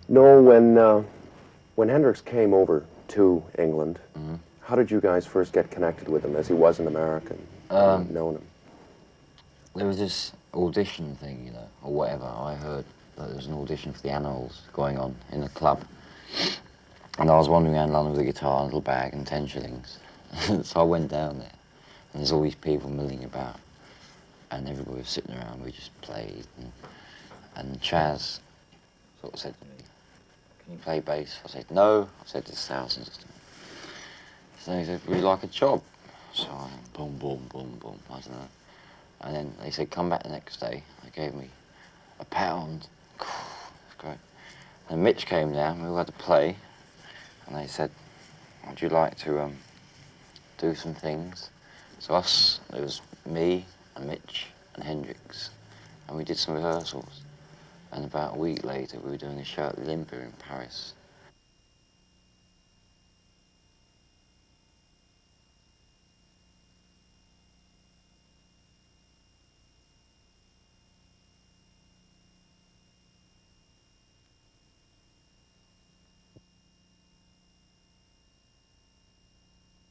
Noel, when Hendrix came over to England, how did you guys first get connected with him, as he was an American, known him? There was this audition thing, you know, or whatever. I heard that there was an audition for the Animals going on in a club. And I was wandering around London with a guitar, a little bag, and 10 shillings. So I went down there, and there's all these people milling about. And everybody was sitting around, we just played. And Chaz sort of said to me, "Can you play bass?" I said, "No." I said, "There's thousands of them." So he said, "Would you like a job?" So I went, boom, boom, boom, boom, I don't know. And then they said, "Come back the next day." They gave me £1. It's great. And Mitch came down, we all had to play. And they said, "Would you like to do some things?" So it was me and Mitch and Hendrix. And we did some rehearsals. And about a week later, we were doing a show at the Olympia in Paris.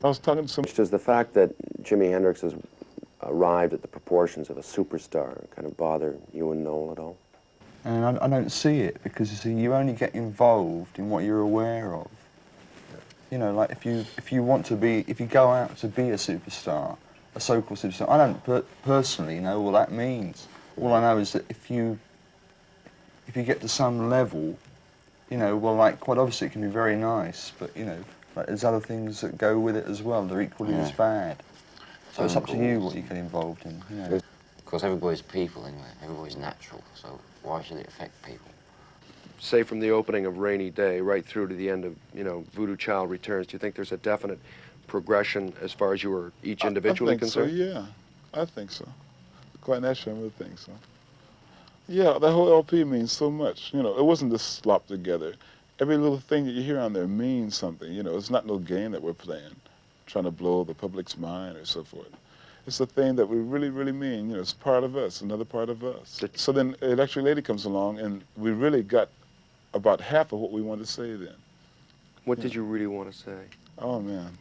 I was talking to some. Does the fact that Jimi Hendrix has arrived at the proportions of a superstar kind of bother you and Noel at all? And I don't see it, because you see, you only get involved in what you're aware of. You know, like if you want to be, if you go out to be a superstar, a so-called superstar, I don't personally know what that means. All I know is that if you get to some level, you know, well, like, quite obviously it can be very nice, but, you know, like, there's other things that go with it as well. They're equally as bad. So it's up to you what you get involved in, you know. Of course, everybody's people anyway. Everybody's natural, so why should it affect people? Say from the opening of Rainy Day right through to the end of, you know, Voodoo Child Returns, do you think there's a definite progression as far as you were each individually concerned? I think so, yeah. I think so. Quite naturally, I would think so. Yeah, that whole LP means so much. You know, it wasn't just slopped together. Every little thing that you hear on there means something. You know, it's not no game that we're playing, trying to blow the public's mind or so forth. It's a thing that we really, really mean. You know, it's part of us, another part of us. So then Electric Lady comes along, and we really got about half of what we wanted to say then. What did you really want to say? Oh, man.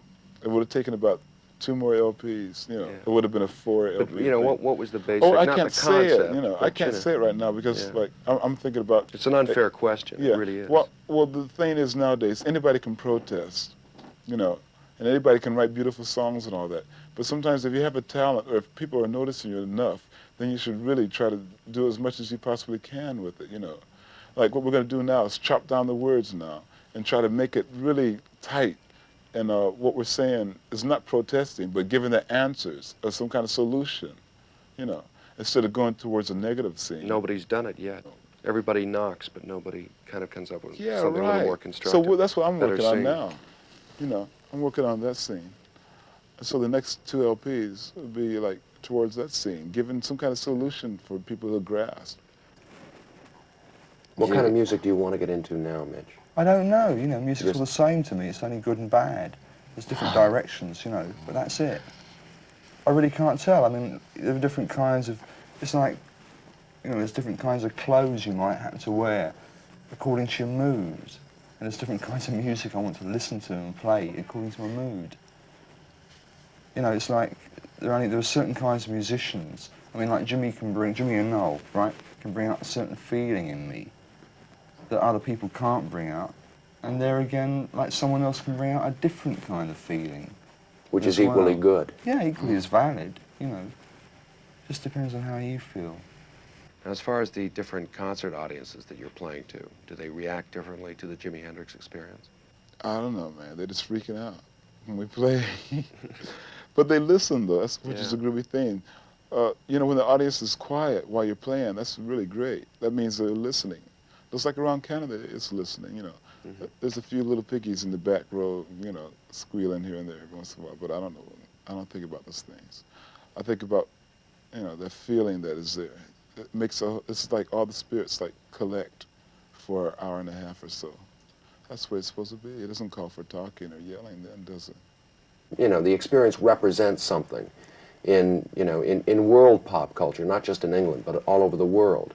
It would have taken about 2 more LPs, you know. It would have been a 4 LP. But, you know, thing. what was the basic, Oh, I not can't the say concept, it, you know. but, I can't say it right now because, like, I'm thinking about... It's an unfair question, yeah. It really is. Well, the thing is nowadays, anybody can protest, you know, and anybody can write beautiful songs and all that. But sometimes if you have a talent, or if people are noticing you enough, then you should really try to do as much as you possibly can with it, you know. Like what we're going to do now is chop down the words now and try to make it really tight. And what we're saying is not protesting, but giving the answers or some kind of solution, you know, instead of going towards a negative scene. Nobody's done it yet. Everybody knocks, but nobody kind of comes up with something a right. little more constructive. So that's what I'm working on scene. now. You know, I'm working on that scene. So the next 2 LPs will be like towards that scene, giving some kind of solution for people to grasp. What kind of music do you want to get into now, Mitch? I don't know, you know, music's all the same to me. It's only good and bad. There's different directions, you know, but that's it. I really can't tell. I mean, there are different kinds of, it's like, you know, there's different kinds of clothes you might happen to wear according to your mood. And there's different kinds of music I want to listen to and play according to my mood. You know, it's like, there are certain kinds of musicians. I mean, like Jimi and Noel, right, can bring out a certain feeling in me that other people can't bring out. And there again, like someone else can bring out a different kind of feeling. Which is equally good. Yeah, equally as valid, you know. Just depends on how you feel. As far as the different concert audiences that you're playing to, do they react differently to the Jimi Hendrix experience? I don't know, man. They're just freaking out when we play. But they listen, though, which is a groovy thing. You know, when the audience is quiet while you're playing, that's really great. That means they're listening. Just like around Canada, it's listening, you know. There's a few little piggies in the back row, you know, squealing here and there every once in a while, but I don't know. I don't think about those things. I think about, you know, the feeling that is there. It makes it's like all the spirits like collect for an hour and a half or so. That's where it's supposed to be. It doesn't call for talking or yelling then, does it? You know, the experience represents something in, you know, in world pop culture, not just in England, but all over the world.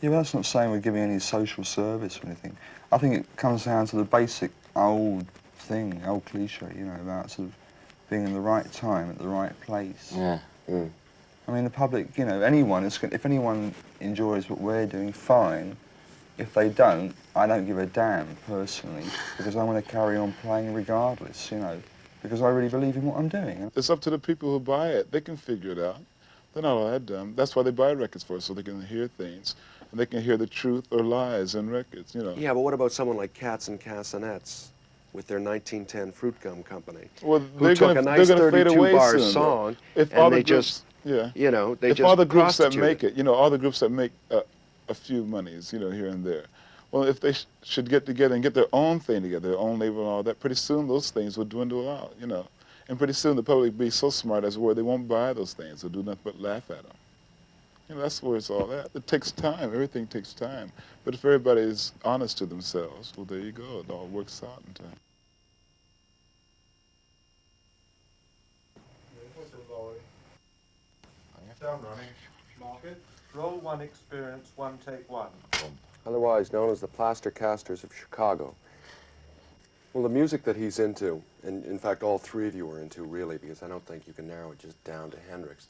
Yeah, but that's not saying we're giving any social service or anything. I think it comes down to the basic old thing, old cliche, you know, about sort of being in the right time at the right place. Yeah. Mm. I mean, the public, you know, anyone, if anyone enjoys what we're doing, fine. If they don't, I don't give a damn, personally, because I want to carry on playing regardless, you know, because I really believe in what I'm doing. It's up to the people who buy it. They can figure it out. They're not all that dumb. That's why they buy records for, so they can hear things. And they can hear the truth or lies in records, you know. Yeah, but what about someone like Cats and Castanets with their 1910 Fruit Gum Company, Well, who took a nice they're gonna fade away 32-bar soon, song if and all the they groups, just, yeah. you know, they if just all the groups that prostitute make it, you know, all the groups that make a few monies, you know, here and there. Well, if they should get together and get their own thing together, their own label and all that, pretty soon those things will dwindle out, you know. And pretty soon the public will be so smart as where they won't buy those things. They'll do nothing but laugh at them. You know, that's where it's all at. It takes time. Everything takes time. But if everybody is honest to themselves, well, there you go. It all works out in time. Down running. Market. Roll one, experience one, take one. Otherwise known as the Plaster Casters of Chicago. Well, the music that he's into, and in fact all three of you are into really, because I don't think you can narrow it just down to Hendrix.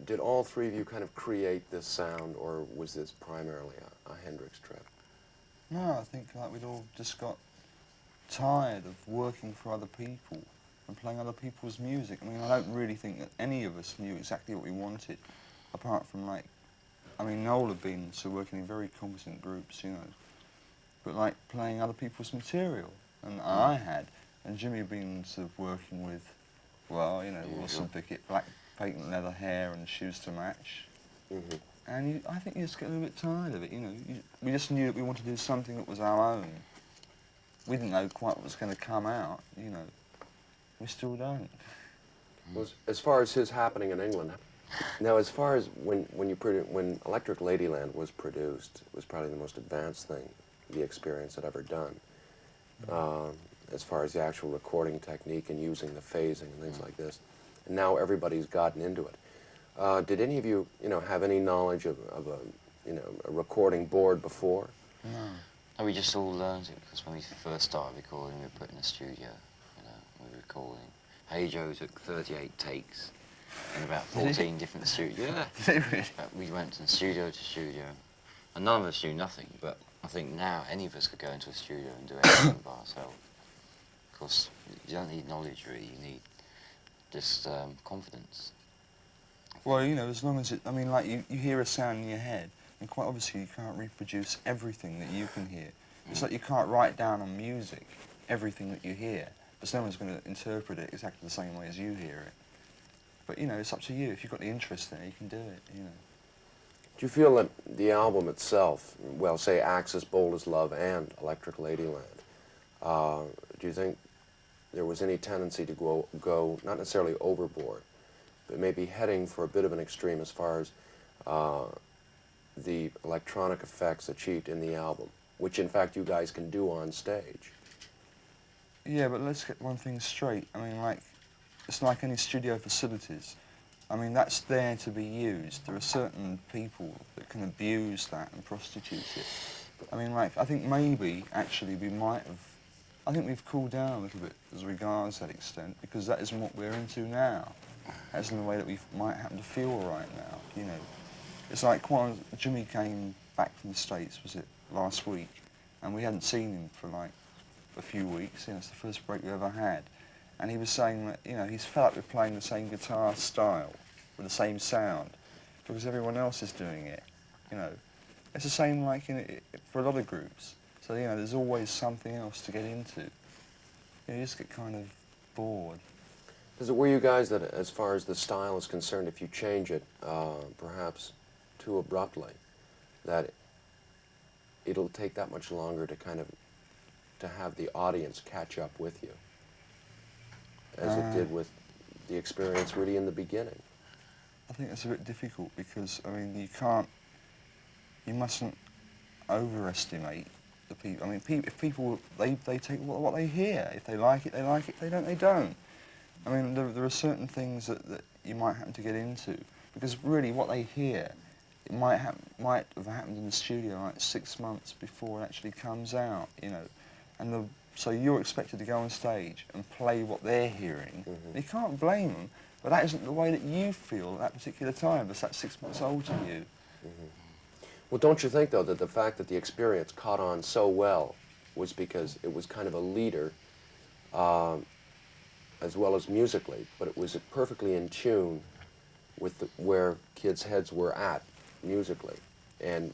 Did all three of you kind of create this sound, or was this primarily a Hendrix trip? No, I think like we'd all just got tired of working for other people and playing other people's music. I mean, I don't really think that any of us knew exactly what we wanted, apart from like, I mean, Noel had been sort of working in very competent groups, you know, but like playing other people's material, and I had, and Jimi had been sort of working with, well, you know, Wilson Pickett, black patent leather hair and shoes to match. Mm-hmm. And I think you just get a little bit tired of it, you know. We just knew that we wanted to do something that was our own. We didn't know quite what was going to come out, you know. We still don't. Well, as far as his happening in England, now as far as when Electric Ladyland was produced, it was probably the most advanced thing the Experience had ever done. As far as the actual recording technique and using the phasing and things like this. And now everybody's gotten into it. Did any of you, have any knowledge of a recording board before? No. No, we just all learned it because when we first started recording, we were put in a studio, we were recording. Hey Joe took 38 takes in about 14 different studios. Yeah. We went from studio to studio, and none of us knew nothing, but I think now any of us could go into a studio and do anything by ourselves. Of course, you don't need knowledge really, you need just confidence. Well, as long as I mean, like you hear a sound in your head, and quite obviously you can't reproduce everything that you can hear. It's like you can't write down on music everything that you hear, but someone's going to interpret it exactly the same way as you hear it. But, it's up to you. If you've got the interest there, you can do it, Do you feel that the album itself, well, say Axis, Bold as Love, and Electric Ladyland, do you think there was any tendency to go not necessarily overboard, but maybe heading for a bit of an extreme as far as the electronic effects achieved in the album, which in fact you guys can do on stage? Yeah, but let's get one thing straight. I mean, it's like any studio facilities. I mean, that's there to be used. There are certain people that can abuse that and prostitute it. I mean, I think maybe, actually, I think we've cooled down a little bit as regards that extent, because that isn't what we're into now. That isn't the way that we might happen to feel right now, It's like when Jimi came back from the States, was it last week, and we hadn't seen him for like a few weeks. It's the first break we ever had, and he was saying that he's fed up with playing the same guitar style with the same sound because everyone else is doing it. It's the same like for a lot of groups. So there's always something else to get into. You just get kind of bored. Does it worry you guys that as far as the style is concerned, if you change it perhaps too abruptly, that it'll take that much longer to have the audience catch up with you, as it did with the Experience really in the beginning? I think it's a bit difficult because, I mean, you mustn't overestimate the people. I mean, if people, they take what they hear. If they like it, they like it. If they don't, they don't. I mean, there are certain things that you might happen to get into, because really what they hear it might have happened in the studio like 6 months before it actually comes out, you know, and so you're expected to go on stage and play what they're hearing. You can't blame them, but that isn't the way that you feel at that particular time, because that's 6 months older than you. Well, don't you think, though, that the fact that the experience caught on so well was because it was kind of a leader, as well as musically, but it was perfectly in tune with where kids' heads were at musically, and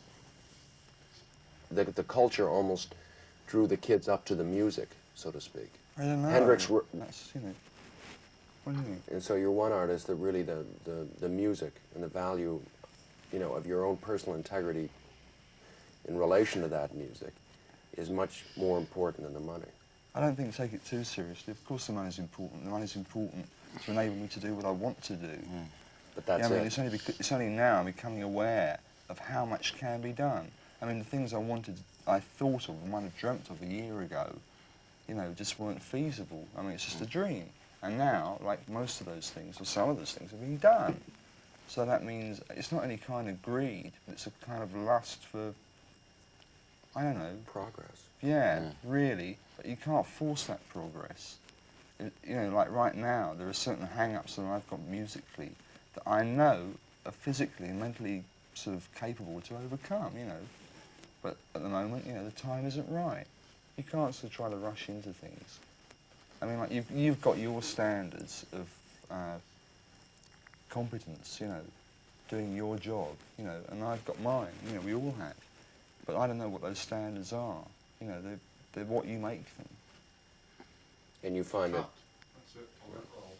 the culture almost drew the kids up to the music, so to speak. I don't know. Hendrix, That's, you know, what do you mean? and so you're one artist that really the music and the value, you know, of your own personal integrity in relation to that music is much more important than the money. I don't think take it too seriously. Of course the money's important. The money's important to enable me to do what I want to do. But that's I mean, it. it's only now I'm becoming aware of how much can be done. I mean, the things I thought of, and might have dreamt of a year ago, you know, just weren't feasible. I mean, it's just a dream. And now, like most of those things, or some of those things, have been done. So that means it's not any kind of greed, but it's a kind of lust for, I don't know. Progress. Yeah, really. But you can't force that progress. You know, like right now, there are certain hang-ups that I've got musically that I know are physically and mentally sort of capable to overcome, you know. But at the moment, you know, the time isn't right. You can't sort of try to rush into things. I mean, like, you've got your standards of competence, you know, doing your job, you know, and I've got mine, you know, we all have. But I don't know what those standards are. You know, they're what you make them. And you find that That's it. I'll let roll.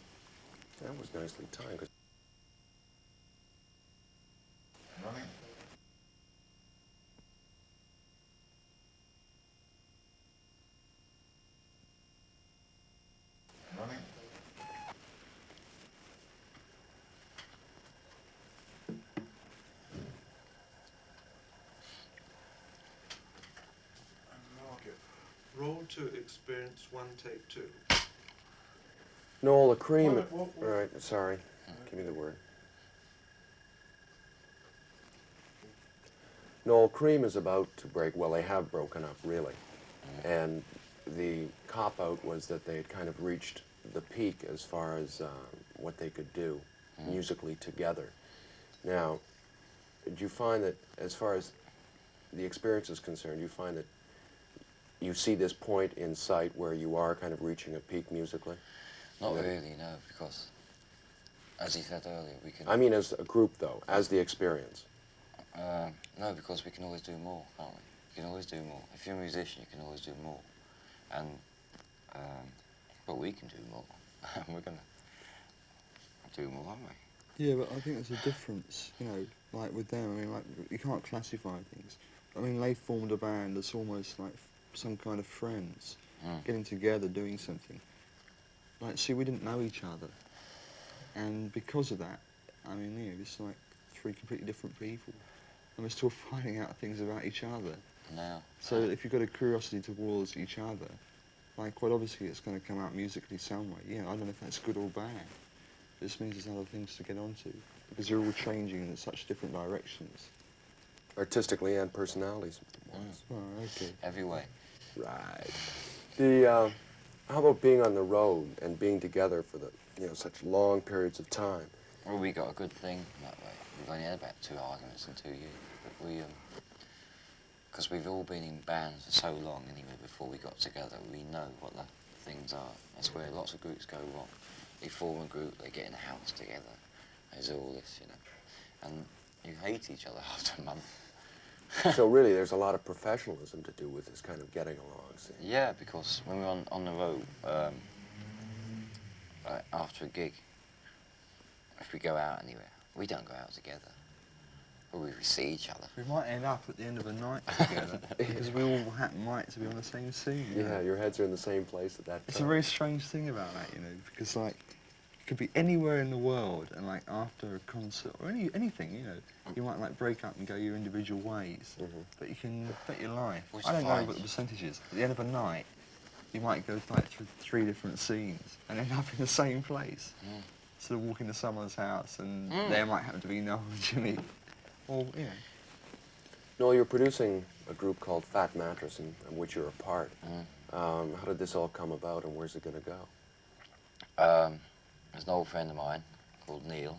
that was nicely timed. 'Cause Running. Running. Market. Roll to experience 1, take 2. Noel, the cream. What? All right, sorry. Give me the word. Noel, cream is about to break. Well, they have broken up, really. And the cop-out was that they had kind of reached the peak as far as what they could do musically together. Now, did you find that as far as the experience is concerned, you find that you see this point in sight where you are kind of reaching a peak musically? Not really, no, because, as you said earlier, we can... I mean as a group, though, as the experience. No, because we can always do more, can't we? You can always do more. If you're a musician, you can always do more. And, but we can do more. We're going to do more, aren't we? Yeah, but I think there's a difference, you know, like with them. I mean, like, you can't classify things. I mean, they formed a band that's almost like some kind of friends, getting together, doing something. Like, see, we didn't know each other. And because of that, I mean, you know, it's like 3 completely different people. And we're still finding out things about each other. Now. So if you've got a curiosity towards each other, like, quite obviously it's going to come out musically some way. Yeah, I don't know if that's good or bad. This means there's other things to get onto, because they're all changing in such different directions. Artistically and personalities. Oh, okay. Every way. Right. The, how about being on the road and being together for the, you know, such long periods of time? Well, we got a good thing that way. We've only had about 2 arguments in 2 years. But we, because we've all been in bands for so long anyway before we got together, we know what the things are. That's where lots of groups go wrong. They form a group, they get in a house together. There's all this, you know. And you hate each other after a month. So really, there's a lot of professionalism to do with this kind of getting along. See? Yeah, because when we're on the road, after a gig, if we go out anywhere, we don't go out together. But we see each other. We might end up at the end of a night together, because we all might to be on the same scene. You Yeah, know? your heads are in the same place at that time. It's a very strange thing about that, you know, because, like, it could be anywhere in the world, and, like, after a concert, or anything, you know, you might, like, break up and go your individual ways, but you can bet your life. Which I don't know fine. what the percentage is. At the end of a night, you might go, like, through 3 different scenes and end up in the same place. Sort of walk into someone's house, and there might happen to be Noel and Jimi. Or, you know. Noel, you're producing a group called Fat Mattress, in which you're a part. How did this all come about, and where's it going to go? There's an old friend of mine called Neil,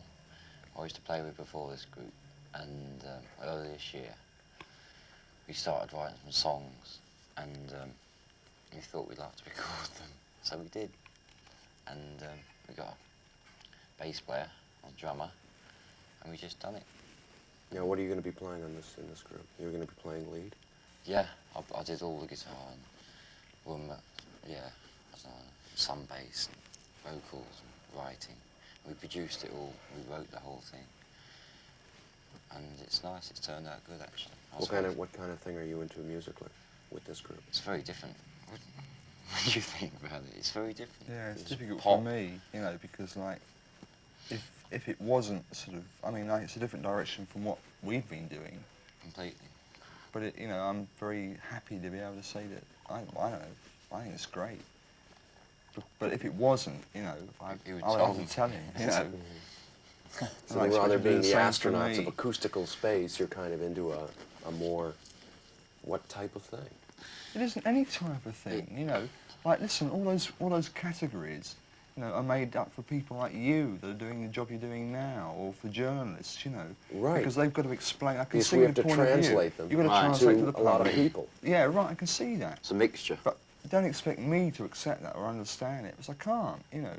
I used to play with before this group, and earlier this year we started writing some songs, and we thought we'd like to record them, so we did. And we got a bass player, a drummer, and we just done it. Now, what are you going to be playing on this in this group? You're going to be playing lead? Yeah, I did all the guitar and yeah, I don't know, some bass and vocals and writing. We produced it all, we wrote the whole thing. And it's nice, it's turned out good actually. What kind of thing are you into musically with this group? It's very different. What do you think about it? It's very different. Yeah, it's difficult pop. for me, you know, because like, if it wasn't sort of, I mean, like, it's a different direction from what we've been doing. Completely. But it, you know, I'm very happy to be able to say that I don't know, I think it's great. But if it wasn't, you know, I would have to tell him, you know. So rather being the astronauts of acoustical space, you're kind of into a more, what type of thing? It isn't any type of thing, you know. Like, listen, all those categories, you know, are made up for people like you that are doing the job you're doing now, or for journalists, you know. Right. Because they've got to explain. I can Because see we the have to point of view. translate them You've got to translate to the a lot of public. people. Yeah, right. I can see that. It's a mixture. But don't expect me to accept that or understand it, because I can't, you know.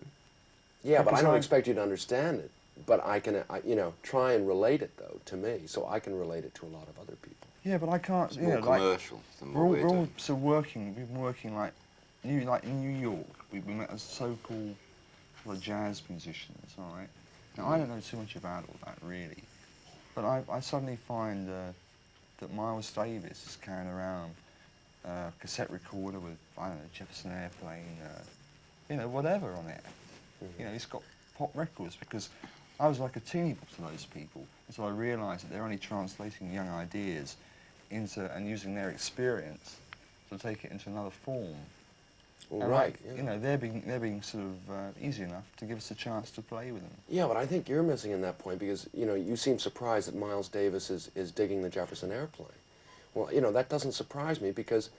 Yeah, but I Because don't expect you to understand it. But I can, you know, try and relate it though to me, so I can relate it to a lot of other people. Yeah, but I can't. It's You more know, like, commercial than what we're all doing. still working. We've been working like in New York. We met as so-called jazz musicians. All right. Now I don't know too much about all that really, but I suddenly find that Miles Davis is carrying around a cassette recorder with, I don't know, Jefferson Airplane, you know, whatever on it. You know, he's got pop records, because I was like a teeny bop to those people until I realised that they're only translating young ideas into and using their experience to take it into another form. Well, And right. like, you know, they're being sort of easy enough to give us a chance to play with them. Yeah, but I think you're missing in that point because, you know, you seem surprised that Miles Davis is digging the Jefferson Airplane. Well, you know, that doesn't surprise me because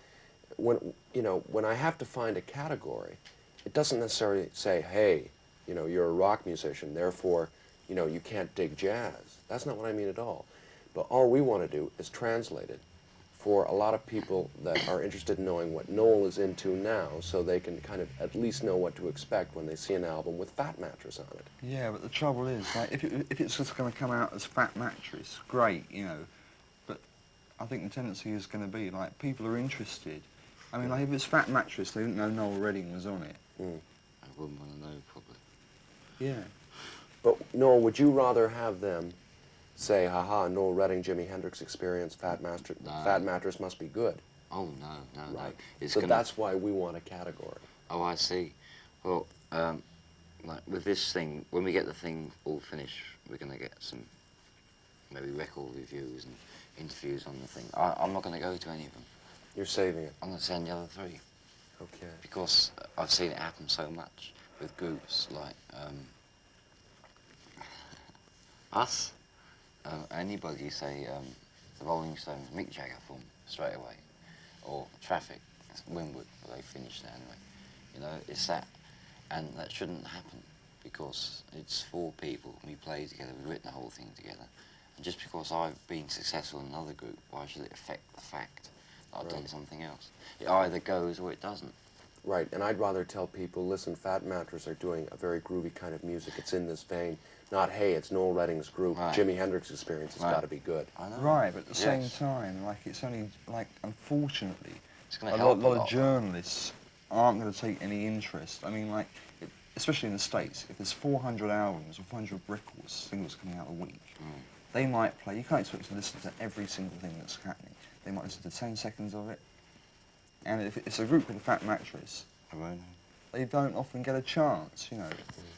when I have to find a category, it doesn't necessarily say, hey, you know, you're a rock musician, therefore, you know, you can't dig jazz. That's not what I mean at all. But all we want to do is translate it for a lot of people that are interested in knowing what Noel is into now, so they can kind of at least know what to expect when they see an album with Fat Mattress on it. Yeah, but the trouble is, like, if it's just going to come out as Fat Mattress, great, you know. But I think the tendency is going to be, like, people are interested. I mean, like, if it's Fat Mattress, they didn't know Noel Redding was on it. I wouldn't want to know, probably. Yeah. But, Noel, would you rather have them say, haha, Noel Redding, Jimi Hendrix Experience, Fat Mattress must be good? Oh, no. Right. It's so that's why we want a category. Oh, I see. Well, like with this thing, when we get the thing all finished, we're going to get some maybe record reviews and interviews on the thing. I'm not going to go to any of them. You're saving it. I'm going to send the other three. Okay. Because I've seen it happen so much with groups like us. Anybody say the Rolling Stones, Mick Jagger form straight away, or Traffic, Winwood, but they finished there anyway. You know, it's that, and that shouldn't happen because it's four people. We play together. We've written the whole thing together, and just because I've been successful in another group, why should it affect the fact that I've done something else? It either goes or it doesn't. Right, and I'd rather tell people, listen, Fat Mattress are doing a very groovy kind of music. It's in this vein. Not, hey, it's Noel Redding's group, Right. Jimi Hendrix Experience. It's got to be good. I know. Right, but at the same Yes. time, like, it's only, like, unfortunately, It's going a to help lot of journalists aren't going to take any interest. I mean, like, especially in the States, if there's 400 albums or 400 records, singles coming out a week, they might play, you can't expect to listen to every single thing that's happening. They might listen to 10 seconds of it. And if it's a group with a Fat Mattress, they don't often get a chance, you know.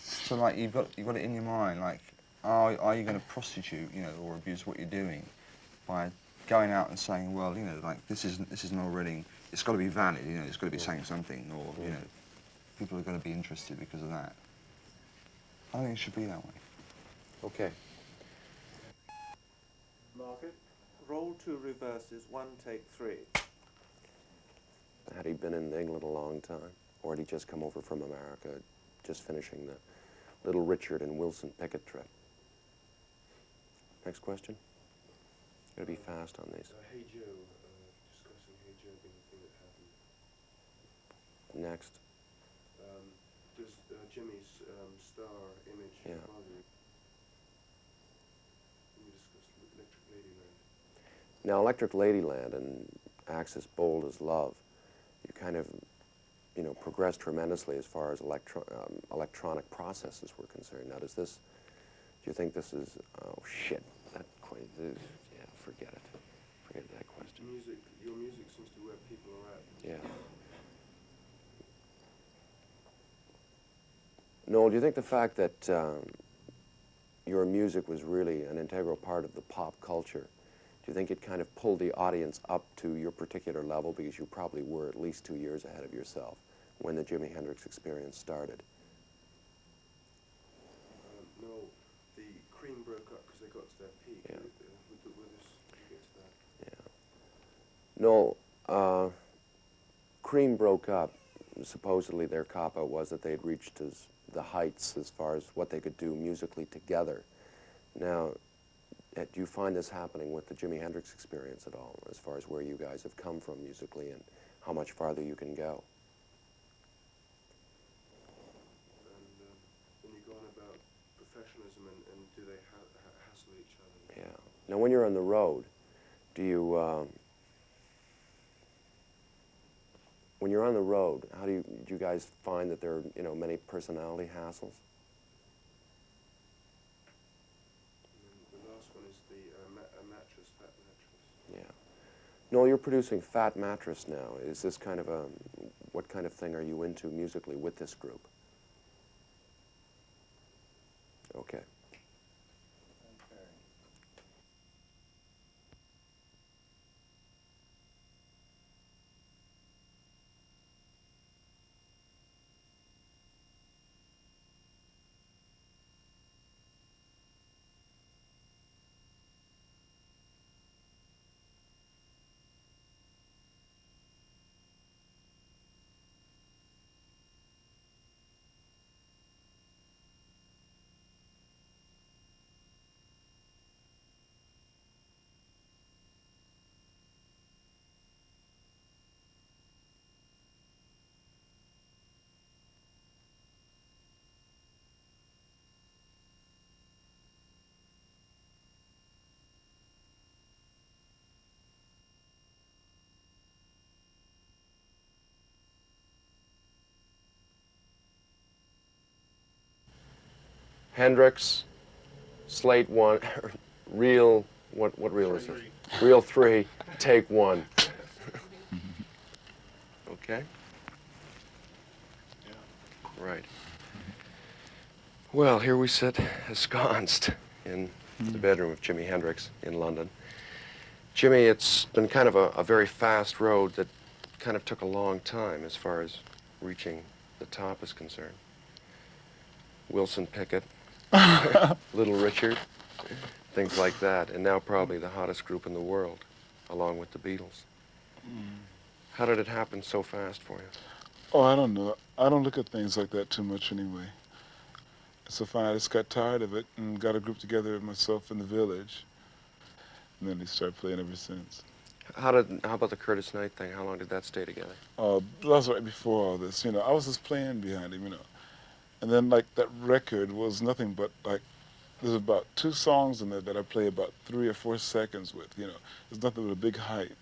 So, like, you've got it in your mind, like, are you going to prostitute, you know, or abuse what you're doing by going out and saying, well, you know, like, this is Noel Redding, it's got to be valid, you know, it's got to be saying something, or, you know, people are going to be interested because of that. I think it should be that way. Okay. Market. Roll 2 reverses, 1 take 3. Had he been in England a long time? Or had he just come over from America, just finishing the Little Richard and Wilson Pickett trip? Next question. Gotta be fast on these. Hey Joe, discussing Hey Joe being the thing that happened. Next. Does Jimmy's star image Yeah. bother you? Can you discuss Electric Ladyland? Now, Electric Ladyland and Axis Bold as Love, you kind of, you know, progressed tremendously as far as electronic processes were concerned. Now, do you think this is, oh shit, that quite, yeah, forget it. Forget that question. Your music seems to be where people are at. Yeah. Noel, do you think the fact that your music was really an integral part of the pop culture, do you think it kind of pulled the audience up to your particular level, because you probably were at least 2 years ahead of yourself when the Jimi Hendrix Experience started? No, the Cream broke up because they got to their peak. Yeah. With this, you get to that. Yeah. Noel, Cream broke up. Supposedly their cop-out was that they had reached the heights as far as what they could do musically together. Now, do you find this happening with the Jimi Hendrix Experience at all, as far as where you guys have come from musically and how much farther you can go? And then you go on about professionalism and do they hassle each other? Yeah. Now, when you're on the road, do you, when you're on the road, how do you guys find that there are, you know, many personality hassles? And the last one is the mattress, fat mattress. Yeah. Noel, you're producing Fat Mattress now. Is this kind of a, what kind of thing are you into musically with this group? Okay. Hendrix, Slate 1, reel, what reel is this? Reel 3, take 1. Okay? Yeah. Right. Well, here we sit, ensconced in the bedroom of Jimi Hendrix in London. Jimmy, it's been kind of a very fast road that kind of took a long time as far as reaching the top is concerned. Wilson Pickett, Little Richard, things like that, and now probably the hottest group in the world, along with the Beatles. How did it happen so fast for you? Oh, I don't know. I don't look at things like that too much anyway. So fine, I just got tired of it and got a group together myself in the village. And then they started playing ever since. How about the Curtis Knight thing? How long did that stay together? That was right before all this. You know, I was just playing behind him, you know. And then, like, that record was nothing but, like, there's about 2 songs in there that I play about 3 or 4 seconds with, you know. There's nothing but a big hype.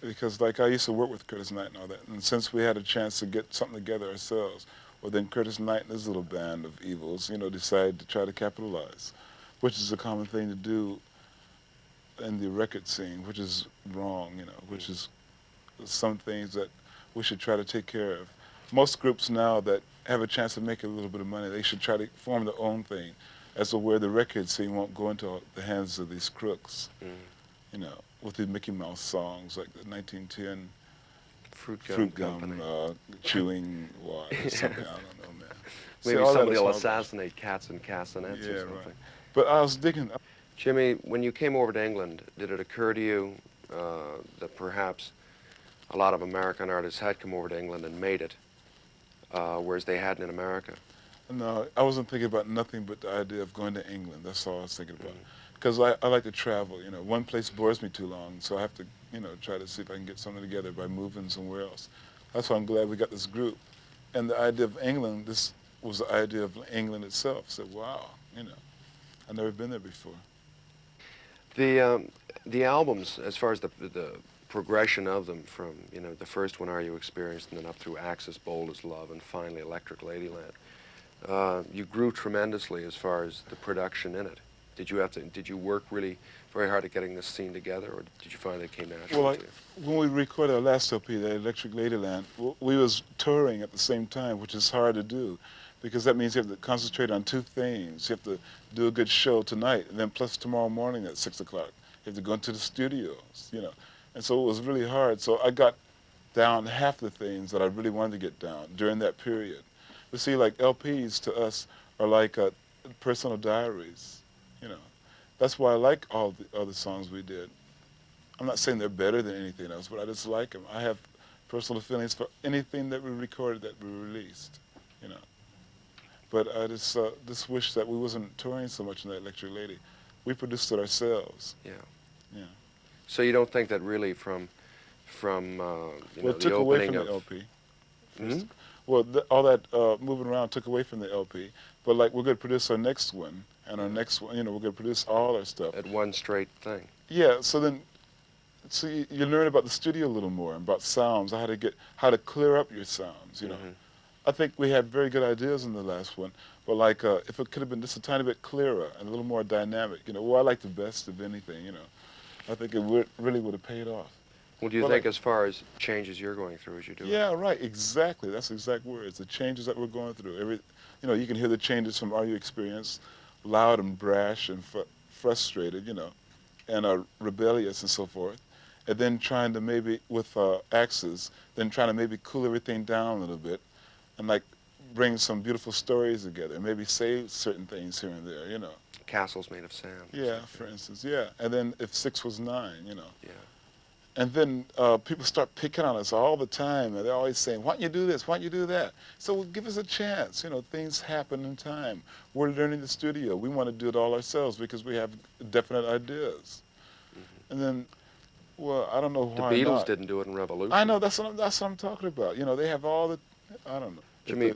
Because, like, I used to work with Curtis Knight and all that, and since we had a chance to get something together ourselves, well, then Curtis Knight and his little band of evils, you know, decided to try to capitalize, which is a common thing to do in the record scene, which is wrong, you know, which is some things that we should try to take care of. Most groups now that have a chance to make a little bit of money, they should try to form their own thing, as to where the record scene won't go into the hands of these crooks, you know, with the Mickey Mouse songs, like the 1910 Fruit Gum chewing wire, something, I don't know, man. Maybe See, somebody will assassinate cats and castanets or something. Right. But I was digging, Jimmy, when you came over to England, did it occur to you that perhaps a lot of American artists had come over to England and made it, whereas they hadn't in America? No, I wasn't thinking about nothing but the idea of going to England. That's all I was thinking about. Because I like to travel, you know. One place bores me too long, so I have to, you know, try to see if I can get something together by moving somewhere else. That's why I'm glad we got this group. And the idea of England, this was the idea of England itself. I said, wow, you know, I've never been there before. The albums, as far as the progression of them from, you know, the first one, Are You Experienced, and then up through Axis, Bold as Love, and finally Electric Ladyland, you grew tremendously as far as the production in it. Did you work really very hard at getting this scene together, or did you find it came naturally Well, to you? when we recorded our last LP, the Electric Ladyland, we was touring at the same time, which is hard to do, because that means you have to concentrate on two things. You have to do a good show tonight, and then plus tomorrow morning at 6 o'clock, you have to go into the studios, you know. And so it was really hard. So I got down half the things that I really wanted to get down during that period. But see, like LPs to us are like personal diaries, you know. That's why I like all the other songs we did. I'm not saying they're better than anything else, but I just like them. I have personal feelings for anything that we recorded that we released, you know. But I just wish that we wasn't touring so much in that Electric Lady. We produced it ourselves. Yeah. Yeah. So you don't think that really from you Well, know, it took the away opening from of the LP. Hmm? Well, all that moving around took away from the LP. But like, we're going to produce our next one, and our next one, you know, we're going to produce all our stuff. at one straight thing? Yeah. So then, so you learn about the studio a little more, about sounds, how to clear up your sounds. You know, I think we had very good ideas in the last one, but like, if it could have been just a tiny bit clearer and a little more dynamic, you know, what I like the best of anything, you know, I think it really would have paid off. Well, do you Well, think like, as far as changes you're going through as you do it? yeah, right, exactly. That's the exact words. The changes that we're going through. You know, you can hear the changes from Are You Experienced, loud and brash and frustrated, you know, and rebellious and so forth. And then trying to maybe, with Axes, then trying to maybe cool everything down a little bit and like bring some beautiful stories together, maybe say certain things here and there, you know. Castles made of sand. Yeah, for instance, yeah. And then if 6 was 9, you know. Yeah. And then people start picking on us all the time, and they're always saying, why don't you do this, why don't you do that? So well, give us a chance, you know, things happen in time. We're learning the studio. We want to do it all ourselves because we have definite ideas. And then, well, I don't know The why Beatles not. didn't do it in Revolution. I know, that's what I'm talking about. You know, they have all the, I don't know. Jimmy,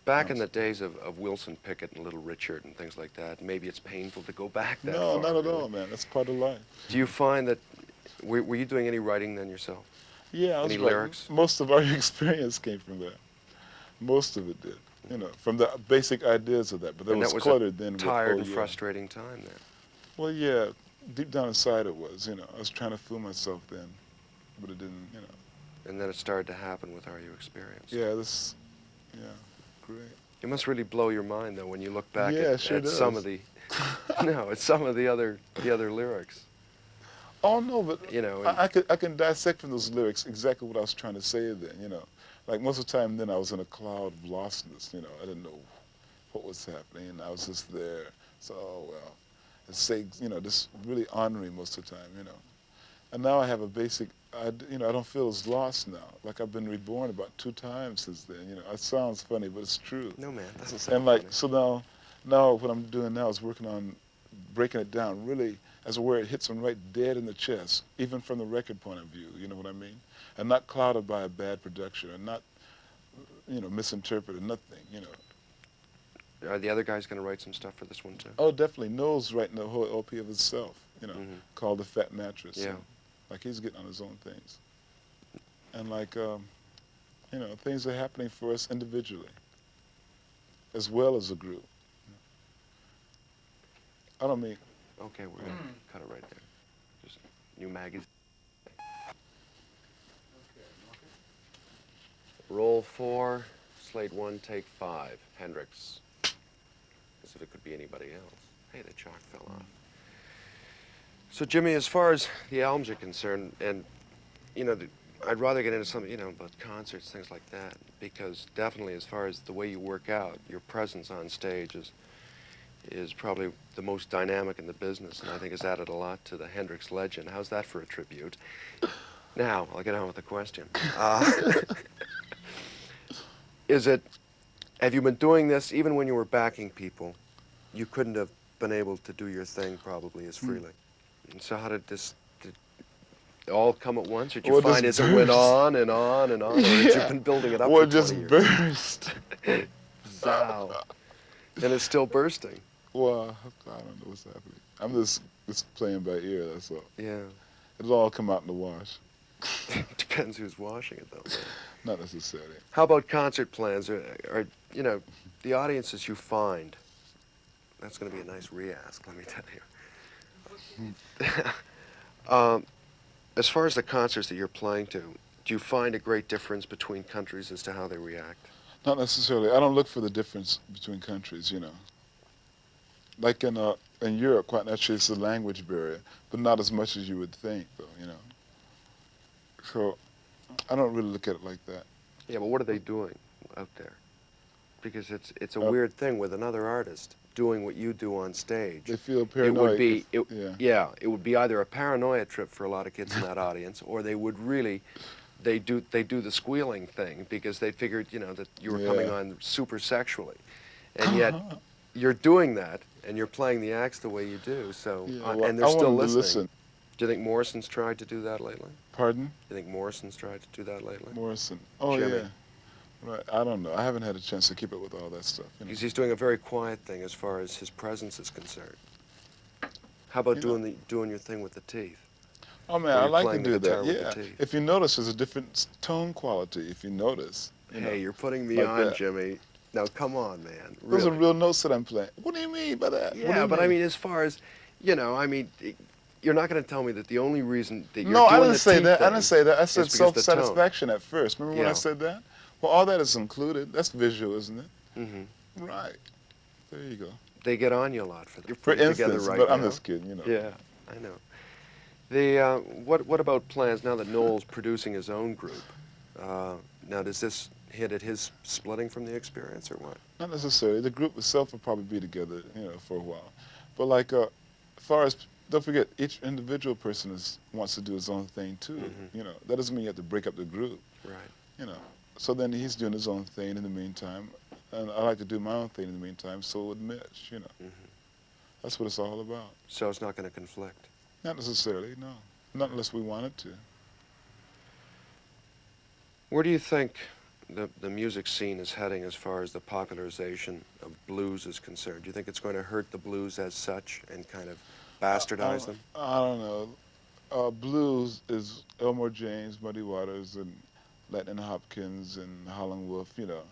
back in the days of Wilson Pickett and Little Richard and things like that, maybe it's painful to go back that No, far. not at really. all, man. That's part of life. Do you find that, were you doing any writing then yourself? Yeah, I was Any right. lyrics? Most of our experience came from that. Most of it did, you know, from the basic ideas of that. But that And was that was cluttered a then with, tired oh, and yeah. frustrating time then. Well, yeah, deep down inside it was, you know. I was trying to fool myself then, but it didn't, you know. And then it started to happen with Are You Experienced? Yeah, great. It must really blow your mind though when you look back Yeah, at, sure at does. some of the no, at some of the other lyrics. Oh no, but You know, I can dissect from those lyrics exactly what I was trying to say then, you know. Like most of the time then I was in a cloud of lostness, you know. I didn't know what was happening, and I was just there. So, oh well. And say, you know, just really ornery most of the time, you know. And now I have a basic, you know, I don't feel as lost now. Like I've been reborn about 2 times since then, you know. It sounds funny, but it's true. no man, doesn't sound And like, funny. so now what I'm doing now is working on breaking it down really as where it hits them right dead in the chest, even from the record point of view, you know what I mean? And not clouded by a bad production, and not, you know, misinterpreted, nothing, you know. Are the other guys going to write some stuff for this one too? Oh, definitely. Noel's writing the whole LP of himself, you know, called The Fat Mattress. Yeah. And, like, he's getting on his own things. And like, you know, things are happening for us individually, as well as a group. I don't mean, Okay, we're going to cut it right there. Just new magazine. Roll 4, slate 1, take 5. Hendrix. As if it could be anybody else. Hey, the chalk fell off. So, Jimmy, as far as the albums are concerned, and, you know, I'd rather get into something, you know, about concerts, things like that, because definitely as far as the way you work out, your presence on stage is probably the most dynamic in the business, and I think has added a lot to the Hendrix legend. How's that for a tribute? Now, I'll get on with the question. Have you been doing this even when you were backing people? You couldn't have been able to do your thing probably as freely. And so how did this did it all come at once? Or did you Well, find just as it went burst. on and on and on? Or had you been building it up Well, for it just 20 years? burst. Zow. And it's still bursting. Well, I don't know what's happening. I'm just playing by ear, that's all. Yeah. It'll all come out in the wash. Depends who's washing it, though. Not necessarily. How about concert plans? Are you know, the audiences you find, that's going to be a nice re-ask, let me tell you. As far as the concerts that you're playing to, do you find a great difference between countries as to how they react? Not necessarily. I don't look for the difference between countries, you know. Like in Europe, quite naturally, it's a language barrier, but not as much as you would think, though, you know. So I don't really look at it like that. Yeah, but what are they doing out there? Because it's a weird thing with another artist doing what you do on stage. They feel paranoid. It would be either a paranoia trip for a lot of kids in that audience, or they would really, they do the squealing thing because they figured, you know, that you were coming on super sexually, and yet you're doing that and you're playing the acts the way you do. So and they're still listening. Do you think Morrison's tried to do that lately? Pardon? Do you think Morrison's tried to do that lately? Morrison. Oh, Jimi. yeah. Right. I don't know. I haven't had a chance to keep up with all that stuff. You know. Because he's doing a very quiet thing as far as his presence is concerned. How about doing your thing with the teeth? Oh man, I like to do that. With Yeah. the teeth? If you notice, there's a different tone quality. If you notice. Hey, you're putting me like on, that. Jimmy. Now come on, man. Those Really. are real notes that I'm playing. What do you mean by that? Yeah, but I mean, as far as, you know, I mean, you're not going to tell me that the only reason that you're No, doing I didn't the say teeth that. I thing didn't say that. I said is because of the tone. self-satisfaction at first. Remember when I said that? Well, all that is included. That's visual, isn't it? Mm-hmm. Right. There you go. They get on you a lot for that. You're For putting instance, together right but now. I'm just kidding, you know. Yeah, I know. The what about plans now that Noel's producing his own group? Now, does this hint at his splitting from the experience or what? Not necessarily. The group itself will probably be together, you know, for a while. But like, as far as, don't forget, each individual person wants to do his own thing too. You know, that doesn't mean you have to break up the group. Right. You know, so then he's doing his own thing in the meantime, and I like to do my own thing in the meantime. So would Mitch. You know, that's what it's all about. So it's not going to conflict. Not necessarily, no. Not unless we wanted to. Where do you think the music scene is heading as far as the popularization of blues is concerned? Do you think it's going to hurt the blues as such and kind of bastardize them? I don't know. Blues is Elmore James, Muddy Waters, and Latin Hopkins, and Howlin' Wolf, you know.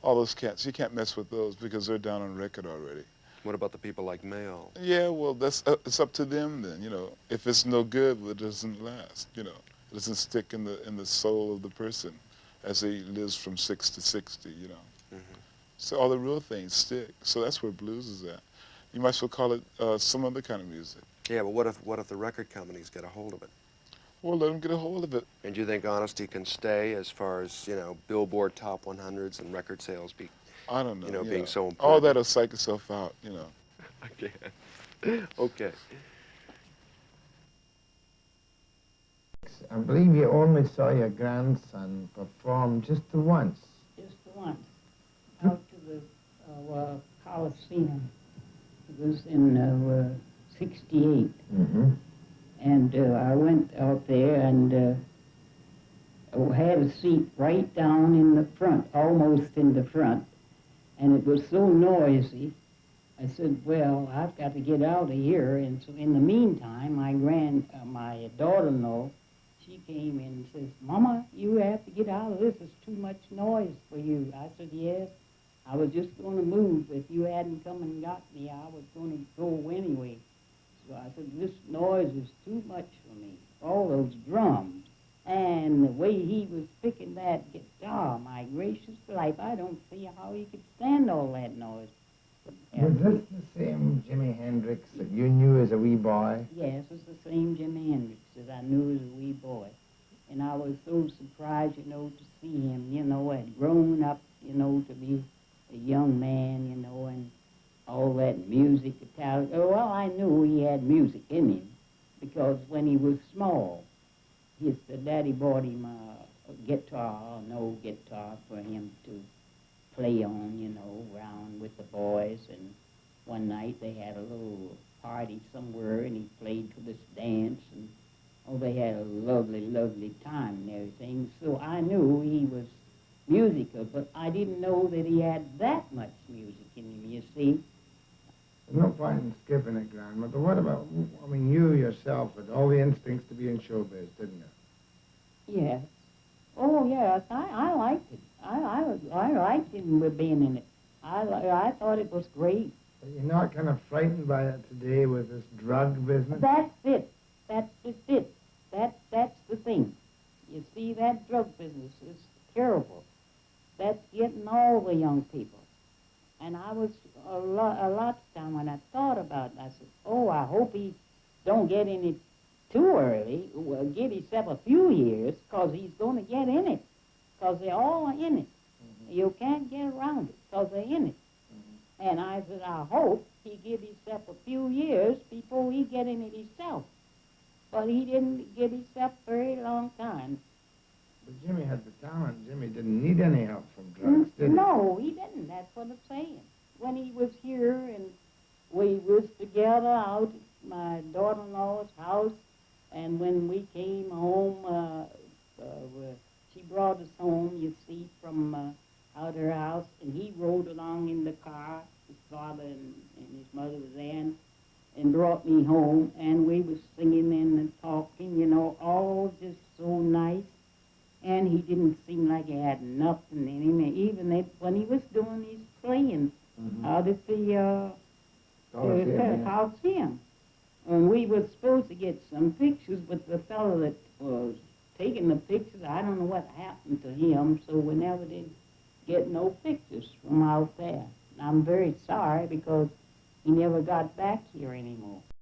All those cats, you can't mess with those because they're down on record already. What about the people like Mayo? Yeah, well, that's it's up to them then, you know. If it's no good, well, it doesn't last, you know. It doesn't stick in the soul of the person as he lives from 6 to 60, you know. So all the real things stick. So that's where blues is at. You might as well call it some other kind of music. Yeah, but what if the record companies get a hold of it? Well, let them get a hold of it. And do you think honesty can stay as far as, you know, Billboard Top 100s and record sales be, I don't know. you know, yeah. being so important? All that'll psych itself out, you know. Okay. Okay. I believe you only saw your grandson perform just the once. Just the once. Out to the Coliseum. It was in 68. And I went out there and had a seat right down in the front, almost in the front. And it was so noisy, I said, well, I've got to get out of here. And so in the meantime, my daughter-in-law, she came in and says, Mama, you have to get out of this. It's too much noise for you. I said, yes. I was just going to move. If you hadn't come and got me, I was going to go anyway. So I said, this noise is too much for me. All those drums. And the way he was picking that guitar, my gracious life, I don't see how he could stand all that noise. Was this the same Jimi Hendrix that you knew as a wee boy? Yes, it's the same Jimi Hendrix that I knew as a wee boy. And I was so surprised, you know, to see him, you know, had grown up, you know, to be a young man, you know, and all that music, Italian. Oh, well, I knew he had music in him because when he was small, his daddy bought him a guitar, an old guitar for him to play on, you know, around with the boys. And one night they had a little party somewhere, and he played for this dance, and oh, they had a lovely, lovely time and everything. So I knew he was musical, but I didn't know that he had that much music in him, you see. There's no point in skipping it, Grandma, but what about, I mean, you yourself had all the instincts to be in showbiz, didn't you? Yes. Oh, yes, I liked it. I liked him with being in it. I thought it was great. But you're not kind of frightened by it today with this drug business? That's it. That's just it. That's the thing. You see, that drug business is terrible. That's getting all the young people. And I was a lot of time when I thought about it, I said, oh, I hope he don't get in it too early. Well, give himself a few years, because he's going to get in it, because they're all in it. You can't get around it, because they're in it. And I said, I hope he give himself a few years before he get in it himself. But he didn't give himself a very long time. But Jimmy had the talent. Jimmy didn't need any help from drugs, did he? No, he didn't. That's what I'm saying. When he was here and we was together out at my daughter-in-law's house, and when we came home, she brought us home, you see, from out her house, and he rode along in the car. His father and his mother was there, and brought me home, and we was singing and talking, you know, all just so nice. And he didn't seem like he had nothing in him, even when he was doing his playing out at the Coliseum. And we were supposed to get some pictures, but the fellow that was taking the pictures, I don't know what happened to him, so we never did get no pictures from out there. And I'm very sorry, because he never got back here anymore.